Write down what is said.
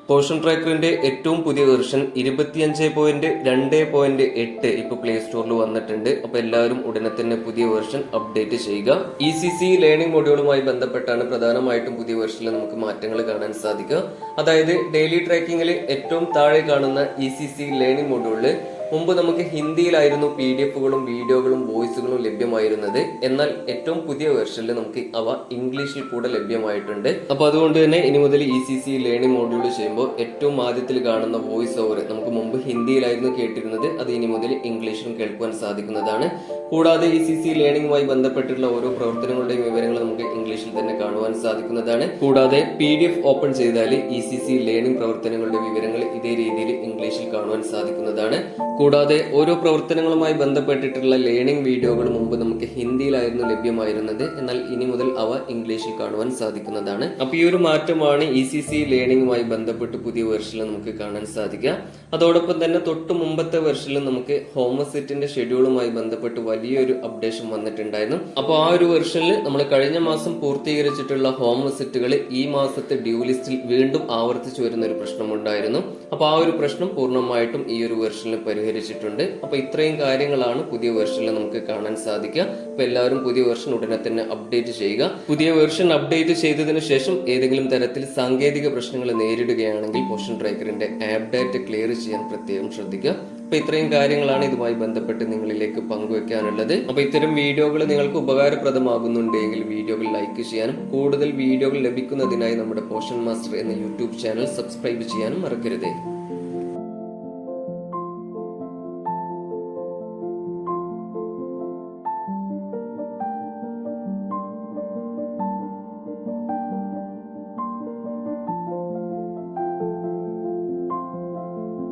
Portion ട്രാക്കറിന്റെ ഏറ്റവും പുതിയ version 25.2.8 ഇപ്പോൾ പ്ലേ സ്റ്റോറിൽ വന്നിട്ടുണ്ട്. അപ്പൊ എല്ലാവരും ഉടനെ തന്നെ പുതിയ വെർഷൻ അപ്ഡേറ്റ് ചെയ്യുക. ECC ലേണിംഗ് മൊഡ്യൂളുമായി ബന്ധപ്പെട്ടാണ് പ്രധാനമായിട്ടും പുതിയ വെർഷനിൽ നമുക്ക് മാറ്റങ്ങൾ കാണാൻ സാധിക്കുക. അതായത് ഡെയിലി ട്രാക്കിങ്ങിൽ ഏറ്റവും താഴെ കാണുന്ന ECC ലേണിംഗ് മൊഡ്യൂളിൽ മുമ്പ് നമുക്ക് ഹിന്ദിയിലായിരുന്നു PDF-കളും വീഡിയോകളും വോയിസുകളും ലഭ്യമായിരുന്നത്. എന്നാൽ ഏറ്റവും പുതിയ വെർഷനിൽ നമുക്ക് അവ ഇംഗ്ലീഷിൽ കൂടെ ലഭ്യമായിട്ടുണ്ട്. അപ്പൊ അതുകൊണ്ട് തന്നെ ഇനി മുതൽ ECC ലേണിംഗ് മോഡ്യൂൾ ചെയ്യുമ്പോൾ ഏറ്റവും ആദ്യത്തിൽ കാണുന്ന വോയിസ് ഓവർ നമുക്ക് മുമ്പ് ഹിന്ദിയിലായിരുന്നു കേട്ടിരുന്നത്, അത് ഇനി മുതൽ ഇംഗ്ലീഷിലും കേൾക്കുവാൻ സാധിക്കുന്നതാണ്. കൂടാതെ ECC ലേണിംഗുമായി ബന്ധപ്പെട്ടുള്ള ഓരോ പ്രവർത്തനങ്ങളുടെയും വിവരങ്ങൾ നമുക്ക് ഇംഗ്ലീഷിൽ തന്നെ കാണുവാൻ സാധിക്കുന്നതാണ്. കൂടാതെ PDF ഓപ്പൺ ചെയ്താൽ ECC ലേണിംഗ് പ്രവർത്തനങ്ങളുടെ വിവരങ്ങൾ ഇതേ രീതിയിൽ ഇംഗ്ലീഷിൽ കാണുവാൻ സാധിക്കുന്നതാണ്. കൂടാതെ ഓരോ പ്രവർത്തനങ്ങളുമായി ബന്ധപ്പെട്ടിട്ടുള്ള ലേണിംഗ് വീഡിയോകൾ മുമ്പ് നമുക്ക് ഹിന്ദിയിലായിരുന്നു ലഭ്യമായിരുന്നത്, എന്നാൽ ഇനി മുതൽ അവ ഇംഗ്ലീഷിൽ കാണുവാൻ സാധിക്കുന്നതാണ്. അപ്പൊ ഈ ഒരു മാറ്റമാണ് ECC ലേണിംഗുമായി ബന്ധപ്പെട്ട് പുതിയ വെർഷനിൽ നമുക്ക് കാണാൻ സാധിക്കുക. അതോടൊപ്പം തന്നെ തൊട്ട് മുമ്പത്തെ വെർഷനിൽ നമുക്ക് ഹോം സെറ്റിന്റെ ഷെഡ്യൂളുമായി ബന്ധപ്പെട്ട് വലിയൊരു അപ്ഡേഷൻ വന്നിട്ടുണ്ടായിരുന്നു. അപ്പോൾ ആ ഒരു വെർഷനിൽ നമ്മൾ കഴിഞ്ഞ മാസം പൂർത്തീകരിച്ചിട്ടുള്ള ഹോം സെറ്റുകൾ ഈ മാസത്തെ ഡ്യൂ ലിസ്റ്റിൽ വീണ്ടും ആവർത്തിച്ചു വരുന്ന ഒരു പ്രശ്നമുണ്ടായിരുന്നു. അപ്പൊ ആ ഒരു പ്രശ്നം പൂർണ്ണമായിട്ടും ഈ ഒരു വെർഷനിൽ പരിഹരിച്ചിട്ടുണ്ട്. അപ്പൊ ഇത്രയും കാര്യങ്ങളാണ് പുതിയ വെർഷനിൽ നമുക്ക് കാണാൻ സാധിക്കുക. അപ്പൊ എല്ലാവരും പുതിയ വെർഷൻ ഉടനെ തന്നെ അപ്ഡേറ്റ് ചെയ്യുക. പുതിയ വെർഷൻ അപ്ഡേറ്റ് ചെയ്തതിനു ശേഷം ഏതെങ്കിലും തരത്തിൽ സാങ്കേതിക പ്രശ്നങ്ങൾ നേരിടുകയാണെങ്കിൽ പോഷൻ ട്രാക്കറിന്റെ ആപ്പ് ഡാറ്റ ക്ലിയർ ചെയ്യാൻ പ്രത്യേകം ശ്രദ്ധിക്കുക. അപ്പൊ ഇത്രയും കാര്യങ്ങളാണ് ഇതുമായി ബന്ധപ്പെട്ട് നിങ്ങളിലേക്ക് പങ്കുവെക്കാനുള്ളത്. അപ്പൊ ഇത്തരം വീഡിയോകൾ നിങ്ങൾക്ക് ഉപകാരപ്രദമാകുന്നുണ്ടെങ്കിൽ വീഡിയോകൾ ലൈക്ക് ചെയ്യാനും കൂടുതൽ വീഡിയോകൾ ലഭിക്കുന്നതിനായി നമ്മുടെ പോഷൻ മാസ്റ്റർ എന്ന യൂട്യൂബ് ചാനൽ സബ്സ്ക്രൈബ് ചെയ്യാനും മറക്കരുത്.